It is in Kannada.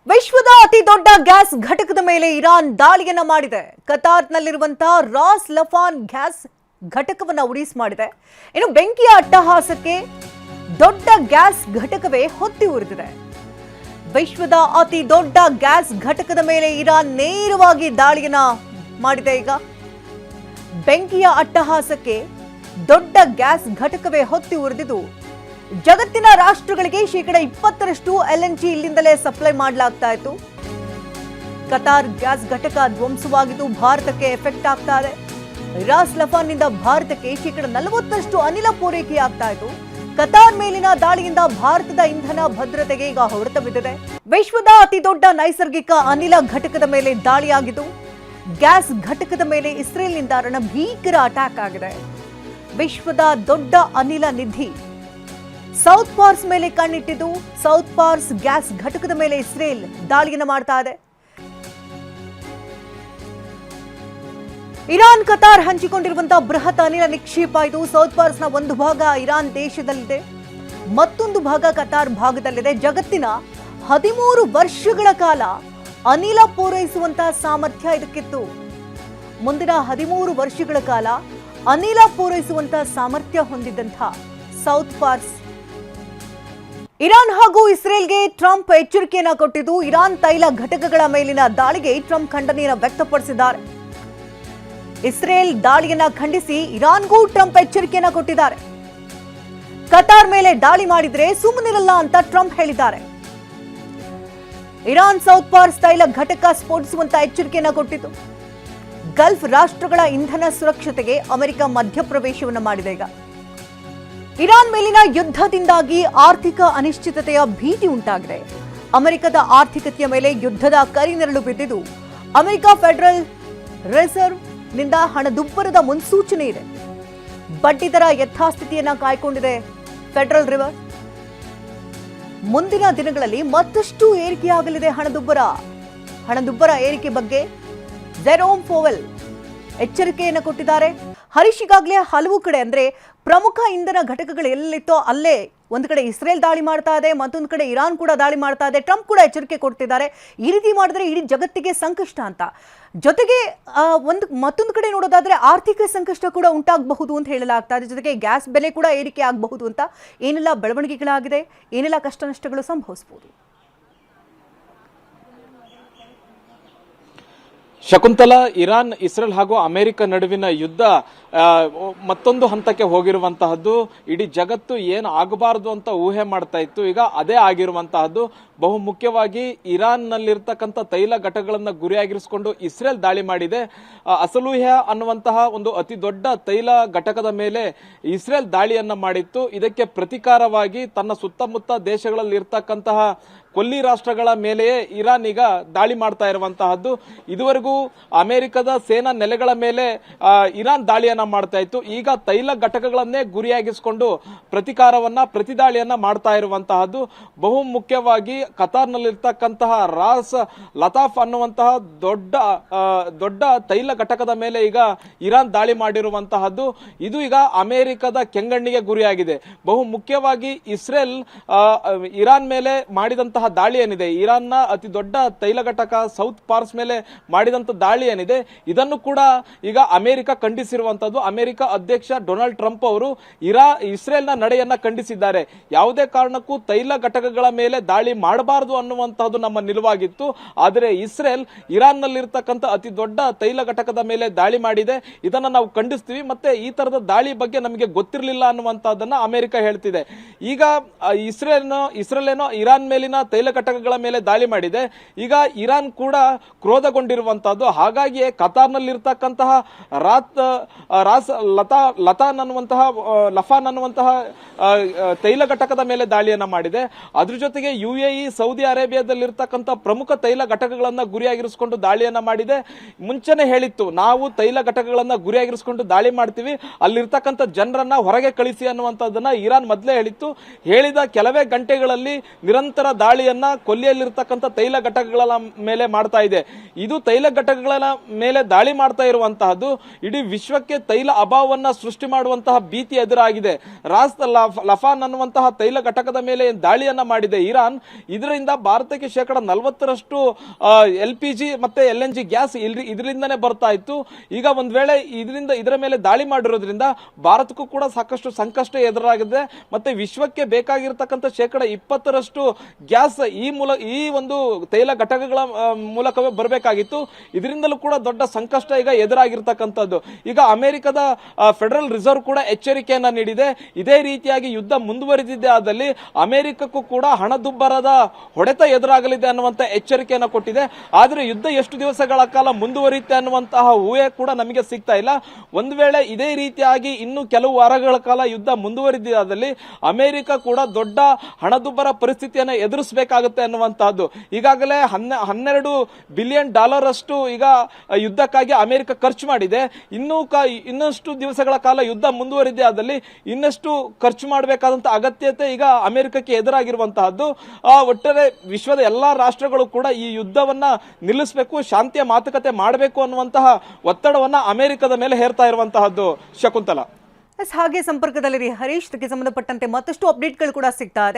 ವಿಶ್ವದ ಅತಿ ದೊಡ್ಡ ಗ್ಯಾಸ್ ಘಟಕದ ಮೇಲೆ ಇರಾನ್ ದಾಳಿಯನ್ನ ಮಾಡಿದೆ. ಕತಾರ್ನಲ್ಲಿರುವಂತಹ ರಾಸ್ ಲಫಾನ್ ಗ್ಯಾಸ್ ಘಟಕವನ್ನು ಉಡಿಸ್ ಮಾಡಿದೆ. ಇನ್ನು ಬೆಂಕಿಯ ಅಟ್ಟಹಾಸಕ್ಕೆ ದೊಡ್ಡ ಗ್ಯಾಸ್ ಘಟಕವೇ ಹೊತ್ತಿ ಉರಿದಿದೆ. ವಿಶ್ವದ ಅತಿ ದೊಡ್ಡ ಗ್ಯಾಸ್ ಘಟಕದ ಮೇಲೆ ಇರಾನ್ ನೇರವಾಗಿ ದಾಳಿಯನ್ನ ಮಾಡಿದೆ. ಈಗ ಬೆಂಕಿಯ ಅಟ್ಟಹಾಸಕ್ಕೆ ದೊಡ್ಡ ಗ್ಯಾಸ್ ಘಟಕವೇ ಹೊತ್ತಿ ಉರಿದಿದ್ದು ಜಗತ್ತಿನ ರಾಷ್ಟ್ರಗಳಿಗೆ ಶೇಕಡ 20% LNG ಇಲ್ಲಿಂದಲೇ ಸಪ್ಲೈ ಮಾಡಲಾಗ್ತಾ ಇತ್ತು. ಕತಾರ್ ಗ್ಯಾಸ್ ಘಟಕ ಧ್ವಂಸವಾಗಿದ್ದು ಭಾರತಕ್ಕೆ ಎಫೆಕ್ಟ್ ಆಗ್ತಾ ಇದೆ. ರಾಸ್ ಲಫಾನ್ನಿಂದ ಭಾರತಕ್ಕೆ ಶೇಕಡ 40% ಅನಿಲ ಪೂರೈಕೆಯಾಗ್ತಾ ಇತ್ತು. ಕತಾರ್ ಮೇಲಿನ ದಾಳಿಯಿಂದ ಭಾರತದ ಇಂಧನ ಭದ್ರತೆಗೆ ಈಗ ಹೊಡೆತ ಬಿದ್ದಿದೆ. ವಿಶ್ವದ ಅತಿ ದೊಡ್ಡ ನೈಸರ್ಗಿಕ ಅನಿಲ ಘಟಕದ ಮೇಲೆ ದಾಳಿಯಾಗಿದ್ದು ಗ್ಯಾಸ್ ಘಟಕದ ಮೇಲೆ ಇಸ್ರೇಲ್ನಿಂದ ರಣಭೀಕರ ಅಟ್ಯಾಕ್ ಆಗಿದೆ. ವಿಶ್ವದ ದೊಡ್ಡ ಅನಿಲ ನಿಧಿ ಸೌತ್ ಪಾರ್ಸ್ ಮೇಲೆ ಕಣ್ಣಿಟ್ಟಿದ್ದು ಸೌತ್ ಪಾರ್ಸ್ ಗ್ಯಾಸ್ ಘಟಕದ ಮೇಲೆ ಇಸ್ರೇಲ್ ದಾಳಿಯನ್ನು ಮಾಡ್ತಾ ಇದೆ. ಇರಾನ್ ಕತಾರ್ ಹಂಚಿಕೊಂಡಿರುವಂತಹ ಬೃಹತ್ ಅನಿಲ ನಿಕ್ಷೇಪ ಇದು. ಸೌತ್ ಪಾರ್ಸ್ನ ಒಂದು ಭಾಗ ಇರಾನ್ ದೇಶದಲ್ಲಿದೆ, ಮತ್ತೊಂದು ಭಾಗ ಕತಾರ್ ಭಾಗದಲ್ಲಿದೆ. ಜಗತ್ತಿನ 13 ವರ್ಷಗಳ ಕಾಲ ಅನಿಲ ಪೂರೈಸುವಂತಹ ಸಾಮರ್ಥ್ಯ ಇದಕ್ಕಿತ್ತು. ಮುಂದಿನ 13 ವರ್ಷಗಳ ಕಾಲ ಅನಿಲ ಪೂರೈಸುವಂತಹ ಸಾಮರ್ಥ್ಯ ಹೊಂದಿದ್ದಂತಹ ಸೌತ್ ಪಾರ್ಸ್. ಇರಾನ್ ಹಾಗೂ ಇಸ್ರೇಲ್ಗೆ ಟ್ರಂಪ್ ಎಚ್ಚರಿಕೆಯನ್ನ ಕೊಟ್ಟಿದ್ದು ಇರಾನ್ ತೈಲ ಘಟಕಗಳ ಮೇಲಿನ ದಾಳಿಗೆ ಟ್ರಂಪ್ ಖಂಡನೆಯನ್ನು ವ್ಯಕ್ತಪಡಿಸಿದ್ದಾರೆ. ಇಸ್ರೇಲ್ ದಾಳಿಯನ್ನ ಖಂಡಿಸಿ ಇರಾನ್ಗೂ ಟ್ರಂಪ್ ಎಚ್ಚರಿಕೆಯನ್ನ ಕೊಟ್ಟಿದ್ದಾರೆ. ಕತಾರ್ ಮೇಲೆ ದಾಳಿ ಮಾಡಿದ್ರೆ ಸುಮ್ಮನಿರಲ್ಲ ಅಂತ ಟ್ರಂಪ್ ಹೇಳಿದ್ದಾರೆ. ಇರಾನ್ ಸೌತ್ ಪಾರ್ಸ್ ತೈಲ ಘಟಕ ಸ್ಫೋಟಿಸುವಂತ ಎಚ್ಚರಿಕೆಯನ್ನ ಕೊಟ್ಟಿತ್ತು. ಗಲ್ಫ್ ರಾಷ್ಟ್ರಗಳ ಇಂಧನ ಸುರಕ್ಷತೆಗೆ ಅಮೆರಿಕ ಮಧ್ಯಪ್ರವೇಶವನ್ನು ಮಾಡಿದೆ. ಈಗ ಇರಾನ್ ಮೇಲಿನ ಯುದ್ಧದಿಂದಾಗಿ ಆರ್ಥಿಕ ಅನಿಶ್ಚಿತತೆಯ ಭೀತಿ ಉಂಟಾಗಿದೆ. ಅಮೆರಿಕದ ಆರ್ಥಿಕತೆಯ ಮೇಲೆ ಯುದ್ಧದ ಕರಿನೆರಳು ಬಿದ್ದಿದ್ದು ಅಮೆರಿಕ ಫೆಡರಲ್ ರಿಸರ್ವ್ ನಿಂದ ಹಣದುಬ್ಬರದ ಮುನ್ಸೂಚನೆ ಇದೆ. ಬಡ್ಡಿದರ ಯಥಾಸ್ಥಿತಿಯನ್ನ ಕಾಯ್ಕೊಂಡಿದೆ ಫೆಡರಲ್ ರಿಸರ್ವ್. ಮುಂದಿನ ದಿನಗಳಲ್ಲಿ ಮತ್ತಷ್ಟು ಏರಿಕೆಯಾಗಲಿದೆ ಹಣದುಬ್ಬರ ಏರಿಕೆ ಬಗ್ಗೆ ಜೆರೋಮ್ ಪೋವೆಲ್ ಎಚ್ಚರಿಕೆಯನ್ನು ಕೊಟ್ಟಿದ್ದಾರೆ. ಹರೀಶ್, ಈಗಾಗಲೇ ಹಲವು ಕಡೆ ಅಂದ್ರೆ ಪ್ರಮುಖ ಇಂಧನ ಘಟಕಗಳು ಎಲ್ಲಿತ್ತೋ ಅಲ್ಲೇ ಒಂದು ಕಡೆ ಇಸ್ರೇಲ್ ದಾಳಿ ಮಾಡ್ತಾ ಇದೆ, ಮತ್ತೊಂದು ಕಡೆ ಇರಾನ್ ಕೂಡ ದಾಳಿ ಮಾಡ್ತಾ ಇದೆ. ಟ್ರಂಪ್ ಕೂಡ ಎಚ್ಚರಿಕೆ ಕೊಡ್ತಿದ್ದಾರೆ, ಈ ರೀತಿ ಮಾಡಿದ್ರೆ ಇಡೀ ಜಗತ್ತಿಗೆ ಸಂಕಷ್ಟ ಅಂತ. ಜೊತೆಗೆ ಮತ್ತೊಂದು ಕಡೆ ನೋಡೋದಾದ್ರೆ ಆರ್ಥಿಕ ಸಂಕಷ್ಟ ಕೂಡ ಉಂಟಾಗಬಹುದು ಅಂತ ಹೇಳಲಾಗ್ತಾ ಇದೆ. ಜೊತೆಗೆ ಗ್ಯಾಸ್ ಬೆಲೆ ಕೂಡ ಏರಿಕೆ ಆಗಬಹುದು ಅಂತ ಏನೆಲ್ಲ ಬೆಳವಣಿಗೆಗಳಾಗಿದೆ, ಏನೆಲ್ಲ ಕಷ್ಟ ನಷ್ಟಗಳು ಸಂಭವಿಸಬಹುದು. ಶಕುಂತಲಾ, ಇರಾನ್, ಇಸ್ರೇಲ್ ಹಾಗೂ ಅಮೆರಿಕ ನಡುವಿನ ಯುದ್ಧ ಮತ್ತೊಂದು ಹಂತಕ್ಕೆ ಹೋಗಿರುವಂತಹದ್ದು. ಇಡೀ ಜಗತ್ತು ಏನು ಆಗಬಾರದು ಅಂತ ಊಹೆ ಮಾಡ್ತಾ ಇತ್ತು, ಈಗ ಅದೇ ಆಗಿರುವಂತಹದ್ದು. ಬಹು ಮುಖ್ಯವಾಗಿ ಇರಾನ್ ನಲ್ಲಿರ್ತಕ್ಕಂಥ ತೈಲ ಘಟಕಗಳನ್ನ ಗುರಿಯಾಗಿರಿಸಿಕೊಂಡು ಇಸ್ರೇಲ್ ದಾಳಿ ಮಾಡಿದೆ. ಅಸಲೂಹ್ಯ ಅನ್ನುವಂತಹ ಒಂದು ಅತಿ ದೊಡ್ಡ ತೈಲ ಘಟಕದ ಮೇಲೆ ಇಸ್ರೇಲ್ ದಾಳಿಯನ್ನ ಮಾಡಿತ್ತು. ಇದಕ್ಕೆ ಪ್ರತಿಕಾರವಾಗಿ ತನ್ನ ಸುತ್ತಮುತ್ತ ದೇಶಗಳಲ್ಲಿ ಇರ್ತಕ್ಕಂತಹ ಕೊಲ್ಲಿ ರಾಷ್ಟ್ರಗಳ ಮೇಲೆಯೇ ಇರಾನ್ ಈಗ ದಾಳಿ ಮಾಡ್ತಾ ಇರುವಂತಹದ್ದು. ಇದುವರೆಗೂ ಅಮೆರಿಕದ ಸೇನಾ ನೆಲೆಗಳ ಮೇಲೆ ಇರಾನ್ ದಾಳಿಯನ್ನ ಮಾಡ್ತಾ ಇತ್ತು. ಈಗ ತೈಲ ಘಟಕಗಳನ್ನೇ ಗುರಿಯಾಗಿಸಿಕೊಂಡು ಪ್ರತಿದಾಳಿಯನ್ನ ಮಾಡ್ತಾ ಇರುವಂತಹದ್ದು. ಬಹು ಮುಖ್ಯವಾಗಿ ಕತಾರ್ನಲ್ಲಿರ್ತಕ್ಕಂತಹ ರಾಸ್ ಲತಾಫ್ ಅನ್ನುವಂತಹ ದೊಡ್ಡ ತೈಲ ಘಟಕದ ಮೇಲೆ ಈಗ ಇರಾನ್ ದಾಳಿ ಮಾಡಿರುವಂತಹದ್ದು. ಇದು ಈಗ ಅಮೆರಿಕದ ಕೆಂಗಣ್ಣಿಗೆ ಗುರಿಯಾಗಿದೆ. ಬಹು ಮುಖ್ಯವಾಗಿ ಇಸ್ರೇಲ್ ಇರಾನ್ ಮೇಲೆ ಮಾಡಿದಂತಹ ದಾಳಿ ಏನಿದೆ, ಇರಾನ್ನ ಅತಿ ದೊಡ್ಡ ತೈಲ ಘಟಕ ಸೌತ್ ಪಾರ್ಸ್ ಮೇಲೆ ಮಾಡಿದಂತ ದಾಳಿ ಏನಿದೆ, ಇದನ್ನು ಕೂಡ ಈಗ ಅಮೆರಿಕ ಖಂಡಿಸಿರುವಂತದ್ದು. ಅಮೆರಿಕ ಅಧ್ಯಕ್ಷ ಡೊನಾಲ್ಡ್ ಟ್ರಂಪ್ ಅವರು ಇಸ್ರೇಲ್ನ ನಡೆಯನ್ನ ಖಂಡಿಸಿದ್ದಾರೆ. ಯಾವುದೇ ಕಾರಣಕ್ಕೂ ತೈಲ ಘಟಕಗಳ ಮೇಲೆ ದಾಳಿ ಮಾಡಬಾರದು ಅನ್ನುವಂತಹದ್ದು ನಮ್ಮ ನಿಲುವಾಗಿತ್ತು. ಆದರೆ ಇಸ್ರೇಲ್ ಇರಾನ್ ನಲ್ಲಿರ್ತಕ್ಕಂಥ ಅತಿ ದೊಡ್ಡ ತೈಲ ಘಟಕದ ಮೇಲೆ ದಾಳಿ ಮಾಡಿದೆ, ಇದನ್ನ ನಾವು ಖಂಡಿಸ್ತೀವಿ. ಮತ್ತೆ ಈ ತರದ ದಾಳಿ ಬಗ್ಗೆ ನಮಗೆ ಗೊತ್ತಿರಲಿಲ್ಲ ಅನ್ನುವಂತಹದನ್ನ ಅಮೆರಿಕ ಹೇಳ್ತಿದೆ. ಈಗ ಇಸ್ರೇಲ್ ಇರಾನ್ ಮೇಲಿನ ತೈಲ ಘಟಕಗಳ ಮೇಲೆ ದಾಳಿ ಮಾಡಿದೆ. ಈಗ ಇರಾನ್ ಕೂಡ ಕ್ರೋಧಗೊಂಡಿರುವಂತಹದ್ದು. ಹಾಗಾಗಿಯೇ ಕತಾರ್ನಲ್ಲಿರ್ತಕ್ಕಂತಹ ಲಫಾನ್ ಅನ್ನುವಂತಹ ತೈಲ ಘಟಕದ ಮೇಲೆ ದಾಳಿಯನ್ನ ಮಾಡಿದೆ. ಅದ್ರ ಜೊತೆಗೆ UAE, ಸೌದಿ ಅರೇಬಿಯಾದಲ್ಲಿರ್ತಕ್ಕಂಥ ಪ್ರಮುಖ ತೈಲ ಘಟಕಗಳನ್ನ ಗುರಿಯಾಗಿರಿಸಿಕೊಂಡು ದಾಳಿಯನ್ನ ಮಾಡಿದೆ. ಮುಂಚೆನೆ ಹೇಳಿತ್ತು, ನಾವು ತೈಲ ಘಟಕಗಳನ್ನ ಗುರಿಯಾಗಿರಿಸಿಕೊಂಡು ದಾಳಿ ಮಾಡ್ತೀವಿ, ಅಲ್ಲಿರ್ತಕ್ಕಂಥ ಜನರನ್ನ ಹೊರಗೆ ಕಳಿಸಿ ಅನ್ನುವಂಥದ್ದನ್ನ ಇರಾನ್ ಮೊದಲೇ ಹೇಳಿತ್ತು. ಹೇಳಿದ ಕೆಲವೇ ಗಂಟೆಗಳಲ್ಲಿ ನಿರಂತರ ದಾಳಿ ದಾಳಿಯನ್ನ ಕೊಲ್ಲಿಯಲ್ಲಿರ್ತಕ್ಕಂಥ ತೈಲ ಘಟಕಗಳ ಮೇಲೆ ಮಾಡ್ತಾ ಇದೆ. ಇದು ತೈಲ ಘಟಕಗಳ ಮೇಲೆ ದಾಳಿ ಮಾಡ್ತಾ ಇರುವಂತಹದ್ದು ಇಡೀ ವಿಶ್ವಕ್ಕೆ ತೈಲ ಅಭಾವವನ್ನ ಸೃಷ್ಟಿ ಮಾಡುವಂತಹ ಭೀತಿ ಎದುರಾಗಿದೆ. ರಾಸ್ ಲಫಾನ್ ಅನ್ನುವಂತಹ ತೈಲ ಘಟಕದ ಮೇಲೆ ದಾಳಿಯನ್ನ ಮಾಡಿದೆ ಇರಾನ್. ಇದರಿಂದ ಭಾರತಕ್ಕೆ 40% LPG ಮತ್ತೆ LNG ಗ್ಯಾಸ್ ಇದರಿಂದನೇ ಬರ್ತಾ ಇತ್ತು. ಈಗ ಒಂದ್ ವೇಳೆ ಇದರ ಮೇಲೆ ದಾಳಿ ಮಾಡಿರೋದ್ರಿಂದ ಭಾರತಕ್ಕೂ ಕೂಡ ಸಾಕಷ್ಟು ಸಂಕಷ್ಟ ಎದುರಾಗಿದೆ. ಮತ್ತೆ ವಿಶ್ವಕ್ಕೆ ಬೇಕಾಗಿರ್ತಕ್ಕಂಥ 20% ಗ್ಯಾಸ್ ಈ ಒಂದು ತೈಲ ಘಟಕಗಳ ಮೂಲಕವೇ ಬರಬೇಕಾಗಿತ್ತು. ಇದರಿಂದಲೂ ಕೂಡ ದೊಡ್ಡ ಸಂಕಷ್ಟ ಈಗ ಎದುರಾಗಿರ್ತಕ್ಕಂಥದ್ದು. ಈಗ ಅಮೆರಿಕದ ಫೆಡರಲ್ ರಿಸರ್ವ್ ಕೂಡ ಎಚ್ಚರಿಕೆಯನ್ನ ನೀಡಿದೆ. ಇದೇ ರೀತಿಯಾಗಿ ಯುದ್ಧ ಮುಂದುವರಿದಿದ್ದೇ ಆದಲ್ಲಿ ಅಮೆರಿಕಕ್ಕೂ ಕೂಡ ಹಣದುಬ್ಬರದ ಹೊಡೆತ ಎದುರಾಗಲಿದೆ ಅನ್ನುವಂತ ಎಚ್ಚರಿಕೆಯನ್ನು ಕೊಟ್ಟಿದೆ. ಆದ್ರೆ ಯುದ್ಧ ಎಷ್ಟು ದಿವಸಗಳ ಕಾಲ ಮುಂದುವರಿಯುತ್ತೆ ಅನ್ನುವಂತಹ ಊಹೆ ಕೂಡ ನಮಗೆ ಸಿಗ್ತಾ ಇಲ್ಲ. ಒಂದು ವೇಳೆ ಇದೇ ರೀತಿಯಾಗಿ ಇನ್ನು ಕೆಲವು ವಾರಗಳ ಕಾಲ ಯುದ್ಧ ಮುಂದುವರಿದಿದ್ದಲ್ಲಿ ಅಮೆರಿಕ ಕೂಡ ದೊಡ್ಡ ಹಣದುಬ್ಬರ ಪರಿಸ್ಥಿತಿಯನ್ನು ಎದುರಿಸಬೇಕಾಗುತ್ತೆ ಅನ್ನುವಂತಹದ್ದು. ಈಗಾಗಲೇ $12 ಬಿಲಿಯನ್ ಅಷ್ಟು ಈಗ ಯುದ್ಧಕ್ಕಾಗಿ ಅಮೆರಿಕ ಖರ್ಚು ಮಾಡಿದೆ. ಇನ್ನಷ್ಟು ದಿವಸಗಳ ಕಾಲ ಯುದ್ಧ ಮುಂದುವರಿದೆ ಆದಲ್ಲಿ ಇನ್ನಷ್ಟು ಖರ್ಚು ಮಾಡಬೇಕಾದಂತ ಅಗತ್ಯತೆ ಈಗ ಅಮೆರಿಕಕ್ಕೆ ಎದುರಾಗಿರುವಂತಹದ್ದು. ಒಟ್ಟಾರೆ ವಿಶ್ವದ ಎಲ್ಲಾ ರಾಷ್ಟ್ರಗಳು ಕೂಡ ಈ ಯುದ್ಧವನ್ನ ನಿಲ್ಲಿಸಬೇಕು, ಶಾಂತಿಯ ಮಾತುಕತೆ ಮಾಡಬೇಕು ಅನ್ನುವಂತಹ ಒತ್ತಡವನ್ನ ಅಮೆರಿಕದ ಮೇಲೆ ಹೇರ್ತಾ ಇರುವಂತಹದ್ದು. ಶಕುಂತಲಾ, ಹಾಗೆ ಸಂಪರ್ಕದಲ್ಲಿರಿ ಹರೀಶ್. ಇದಕ್ಕೆ ಸಂಬಂಧಪಟ್ಟಂತೆ ಮತ್ತಷ್ಟು ಅಪ್ಡೇಟ್ಗಳು ಕೂಡ ಸಿಗ್ತಾ ಇದೆ.